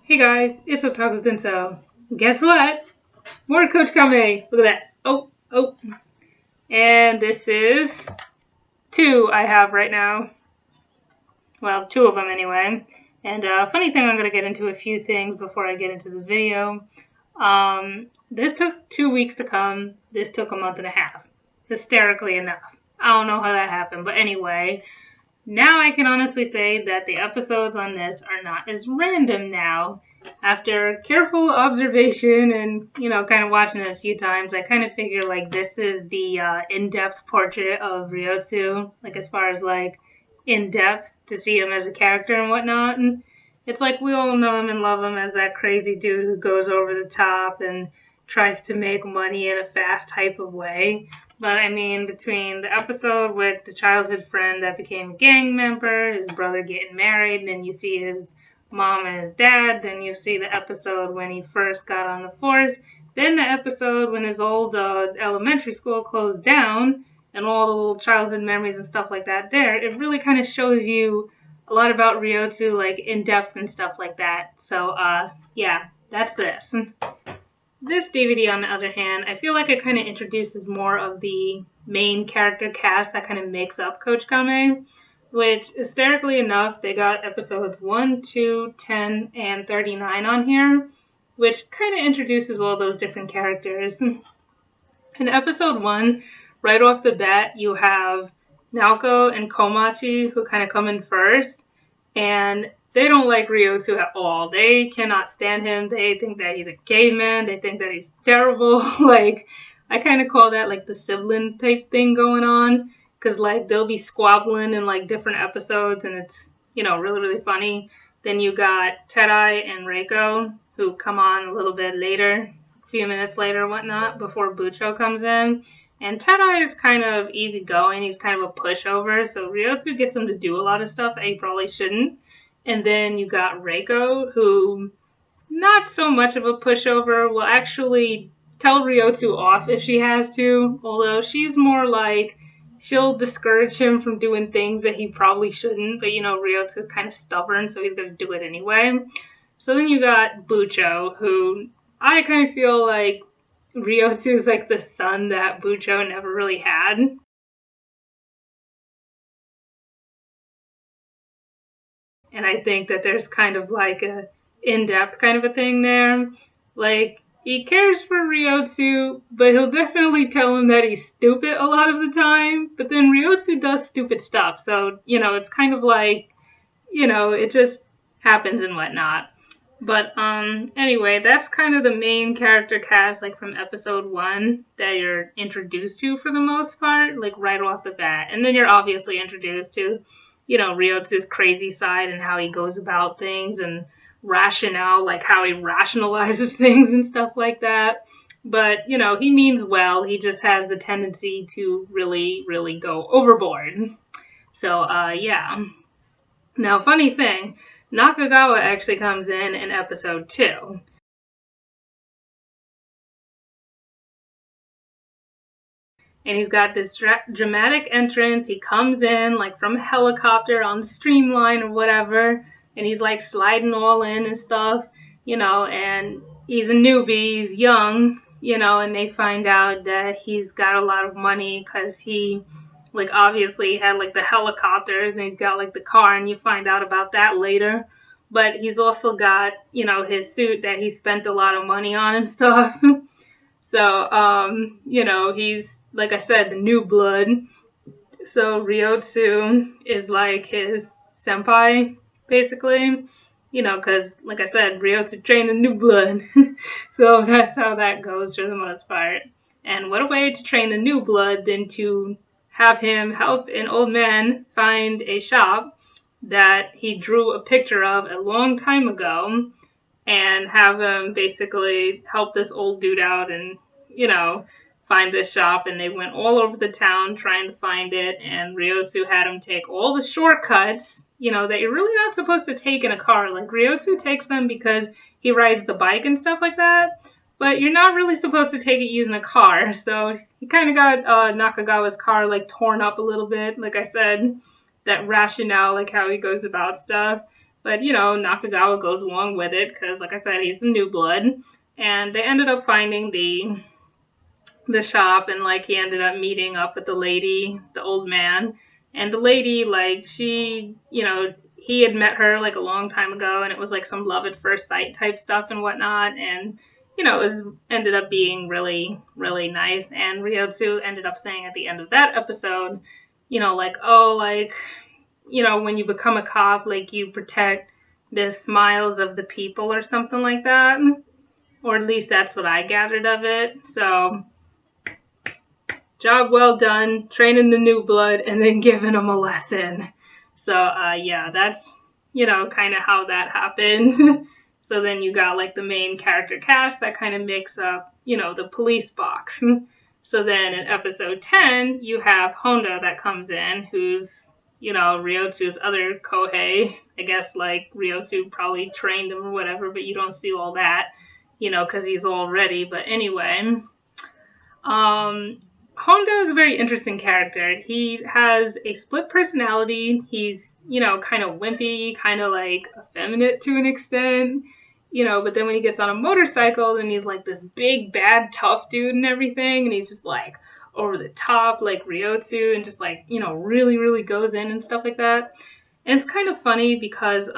Hey guys, it's Otaku Kunso. Guess what? More kochikame. Look at that. Oh. And this is two I have right now. Well, two of them anyway. And funny thing, I'm going to get into a few things before I get into the video. This took 2 weeks to come. This took a month and a half. Hysterically enough. I don't know how that happened, but anyway. Now I can honestly say that the episodes on this are not as random now. After careful observation and, kind of watching it a few times, I kind of figure, this is the in-depth portrait of Ryotsu, as far as, in-depth to see him as a character and whatnot. And it's like we all know him and love him as that crazy dude who goes over the top and tries to make money in a fast type of way. But I mean, between the episode with the childhood friend that became a gang member, his brother getting married, and then you see his mom and his dad, then you see the episode when he first got on the force, then the episode when his old elementary school closed down, and all the little childhood memories and stuff like that there, it really kind of shows you a lot about Ryotsu, in depth and stuff like that. So, yeah, that's this. This DVD, on the other hand, I feel like it kind of introduces more of the main character cast that kind of makes up kochikame, which, hysterically enough, they got episodes 1, 2, 10, and 39 on here, which kind of introduces all those different characters. In episode 1, right off the bat, you have Naoko and Komachi, who kind of come in first, and they don't like Ryotsu at all. They cannot stand him. They think that he's a caveman. They think that he's terrible. I kind of call that, the sibling type thing going on. Because, they'll be squabbling in, different episodes, and it's, really, really funny. Then you got Terai and Reiko, who come on a little bit later, a few minutes later, whatnot, before Bucho comes in. And Terai is kind of easygoing. He's kind of a pushover, so Ryotsu gets him to do a lot of stuff that he probably shouldn't. And then you got Reiko, who, not so much of a pushover, will actually tell Ryotsu off if she has to, although she's more she'll discourage him from doing things that he probably shouldn't, but Ryotsu's kind of stubborn, so he's going to do it anyway. So then you got Bucho, who I kind of feel like Ryotsu's the son that Bucho never really had. And I think that there's kind of a in-depth kind of a thing there. He cares for Ryotsu, but he'll definitely tell him that he's stupid a lot of the time. But then Ryotsu does stupid stuff. So, it's kind of it just happens and whatnot. But anyway, that's kind of the main character cast, from episode 1 that you're introduced to for the most part, right off the bat. And then you're obviously introduced to Ryotsu's crazy side and how he goes about things and rationale, how he rationalizes things and stuff like that. But, he means well. He just has the tendency to really, really go overboard. So, yeah. Now, funny thing, Nakagawa actually comes in episode 2. And he's got this dramatic entrance. He comes in, from a helicopter on the streamline or whatever. And he's, sliding all in and stuff, and he's a newbie. He's young, and they find out that he's got a lot of money because he, obviously had, the helicopters and he's got, the car, and you find out about that later. But he's also got, his suit that he spent a lot of money on and stuff. So, he's, like I said, the new blood. So Ryotsu is his senpai, basically. Because, like I said, Ryotsu trained the new blood. So that's how that goes for the most part. And what a way to train the new blood than to have him help an old man find a shop that he drew a picture of a long time ago, and have him basically help this old dude out and, find this shop. And they went all over the town trying to find it, and Ryotsu had him take all the shortcuts, that you're really not supposed to take in a car. Ryotsu takes them because he rides the bike and stuff like that, but you're not really supposed to take it using a car. So he kind of got Nakagawa's car, torn up a little bit, like I said, that rationale, how he goes about stuff. But, Nakagawa goes along with it because, like I said, he's the new blood. And they ended up finding the shop, and like he ended up meeting up with the lady, the old man. And the lady, like, he had met her like a long time ago, and it was like some love at first sight type stuff and whatnot. And it was ended up being really, really nice. And Ryotsu ended up saying at the end of that episode, like, oh, like, when you become a cop, like, you protect the smiles of the people or something like that. Or at least that's what I gathered of it. So, job well done, training the new blood and then giving them a lesson. So, yeah, that's, kind of how that happened. So then you got like the main character cast that kind of makes up, the police box. So then in episode 10, you have Honda that comes in, who's, Ryotsu's other Kohei. I guess like Ryotsu probably trained him or whatever, but you don't see all that, because he's all ready. But anyway, Honda is a very interesting character. He has a split personality. He's, kind of wimpy, kind of like effeminate to an extent, but then when he gets on a motorcycle, then he's like this big, bad, tough dude and everything. And he's just like over the top, like Ryotsu, and just like, really, really goes in and stuff like that. And it's kind of funny because,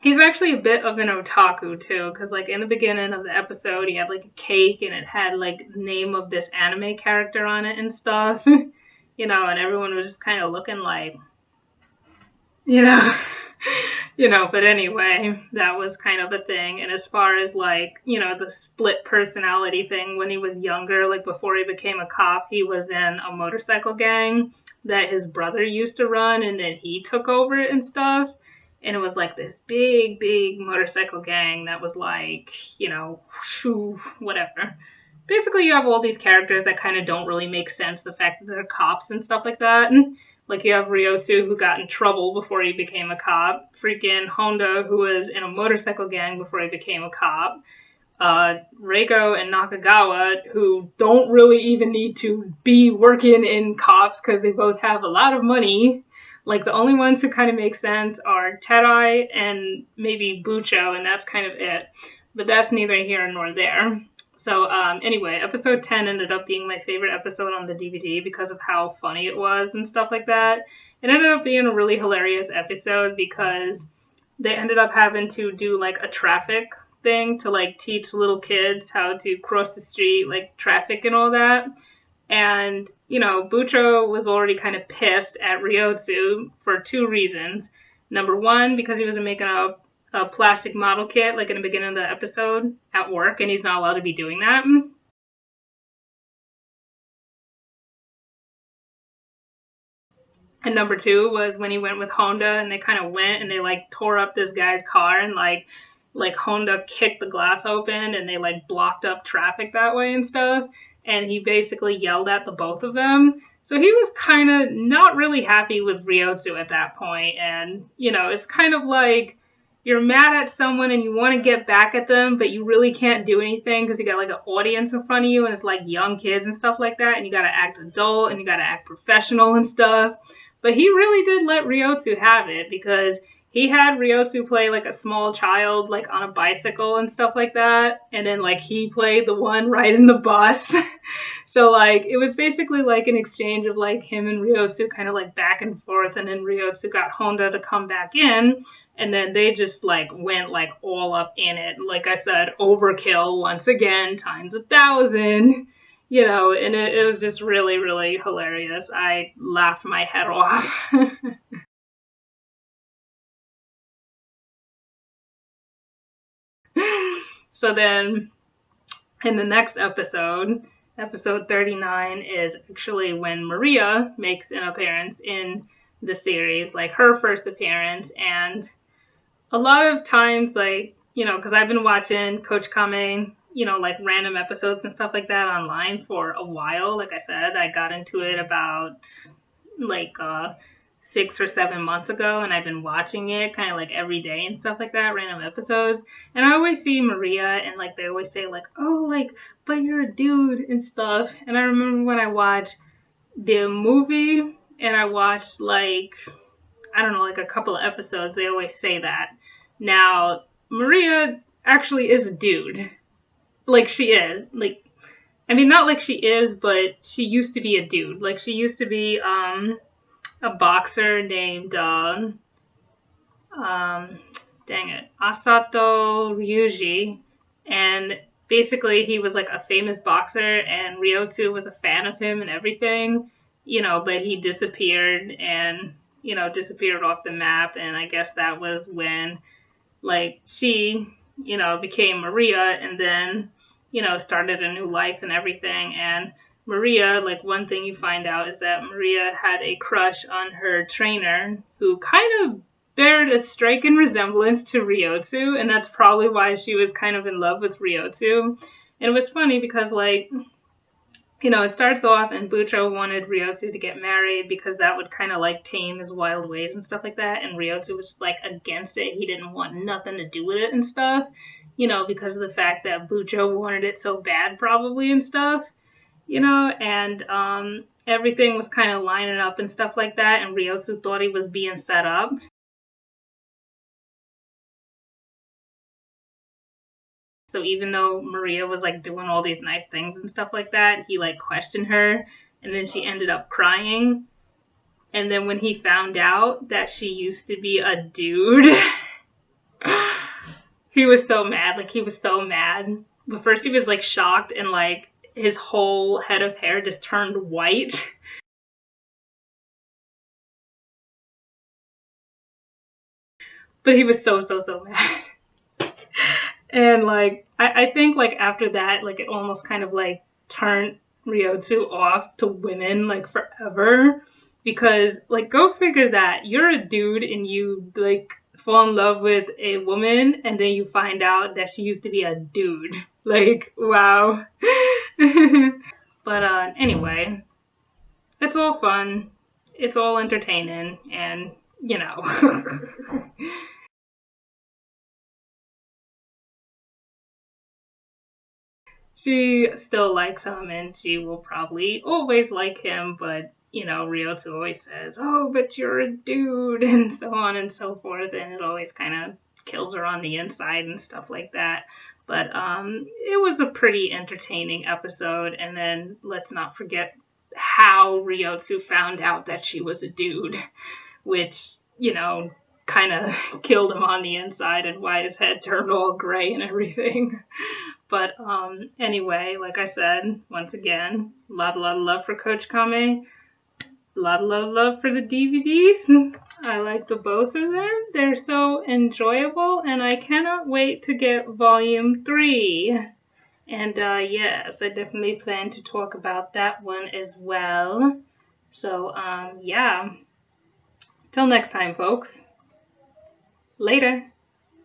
he's actually a bit of an otaku too, because like in the beginning of the episode, he had like a cake and it had like the name of this anime character on it and stuff, and everyone was just kind of looking like, you know, but anyway, that was kind of a thing. And as far as like, the split personality thing, when he was younger, like before he became a cop, he was in a motorcycle gang that his brother used to run, and then he took over it and stuff. And it was like this big, big motorcycle gang that was like, whatever. Basically, you have all these characters that kind of don't really make sense. The fact that they're cops and stuff like that. Like you have Ryotsu, who got in trouble before he became a cop. Freaking Honda, who was in a motorcycle gang before he became a cop. Reiko and Nakagawa, who don't really even need to be working in cops because they both have a lot of money. Like, the only ones who kind of make sense are Terai and maybe Bucho, and that's kind of it. But that's neither here nor there. So, anyway, episode 10 ended up being my favorite episode on the DVD because of how funny it was and stuff like that. It ended up being a really hilarious episode because they ended up having to do, like, a traffic thing to, like, teach little kids how to cross the street, like, traffic and all that. And, Bucho was already kind of pissed at Ryotsu for two reasons. Number one, because he was making a plastic model kit, like in the beginning of the episode, at work, and he's not allowed to be doing that. And number two was when he went with Honda, and they kind of went and they, like, tore up this guy's car, and, like Honda kicked the glass open, and they, like, blocked up traffic that way and stuff. And he basically yelled at the both of them. So he was kind of not really happy with Ryotsu at that point. And, it's kind of like you're mad at someone and you want to get back at them, but you really can't do anything because you got like an audience in front of you and it's like young kids and stuff like that. And you got to act adult and you got to act professional and stuff. But he really did let Ryotsu have it because he had Ryotsu play like a small child, like on a bicycle and stuff like that. And then like he played the one riding the bus. So like it was basically like an exchange of like him and Ryotsu kind of like back and forth. And then Ryotsu got Honda to come back in. And then they just like went like all up in it. Like I said, overkill once again, times 1,000. And it was just really, really hilarious. I laughed my head off. So then in the next episode, episode 39, is actually when Maria makes an appearance in the series, like her first appearance. And a lot of times, like, because I've been watching kochikame, like random episodes and stuff like that online for a while. Like I said, I got into it about like 6 or 7 months ago, and I've been watching it kind of like every day and stuff like that, random episodes. And I always see Maria, and like they always say like, oh, like, but you're a dude and stuff. And I remember when I watched the movie, and I watched like, I don't know, like a couple of episodes, they always say that. Now, Maria actually is a dude. Like, she is. Like, I mean, not like she is, but she used to be a dude. Like, she used to be a boxer named, dang it, Asato Ryuji. And basically, he was like a famous boxer, and Ryotsu was a fan of him and everything, but he disappeared and, disappeared off the map. And I guess that was when, like, she, became Maria and then, started a new life and everything. And Maria, like, one thing you find out is that Maria had a crush on her trainer who kind of bared a striking resemblance to Ryotsu, and that's probably why she was kind of in love with Ryotsu. And it was funny because, like, it starts off and Bucho wanted Ryotsu to get married because that would kind of like tame his wild ways and stuff like that. And Ryotsu was like against it. He didn't want nothing to do with it and stuff, because of the fact that Bucho wanted it so bad probably and stuff, and everything was kind of lining up and stuff like that. And Ryotsu thought he was being set up. So even though Maria was like doing all these nice things and stuff like that, he like questioned her, and then she ended up crying. And then when he found out that she used to be a dude, he was so mad. Like, he was so mad. But first he was like shocked, and like his whole head of hair just turned white. But he was so mad. And like I think like after that, like it almost kind of like turned Ryotsu off to women like forever, because like go figure that you're a dude and you like fall in love with a woman and then you find out that she used to be a dude. Like, wow. But anyway, it's all fun, it's all entertaining, and she still likes him and she will probably always like him, but Ryotsu always says, "Oh, but you're a dude," and so on and so forth, and it always kind of kills her on the inside and stuff like that. But it was a pretty entertaining episode, and then let's not forget how Ryotsu found out that she was a dude, which, kind of killed him on the inside and why his head turned all gray and everything. But anyway, like I said, once again, a lot of love for kochikame. A lot of love for the DVDs. I like the both of them. They're so enjoyable, and I cannot wait to get volume 3. And yes, I definitely plan to talk about that one as well. So yeah. Till next time, folks. Later.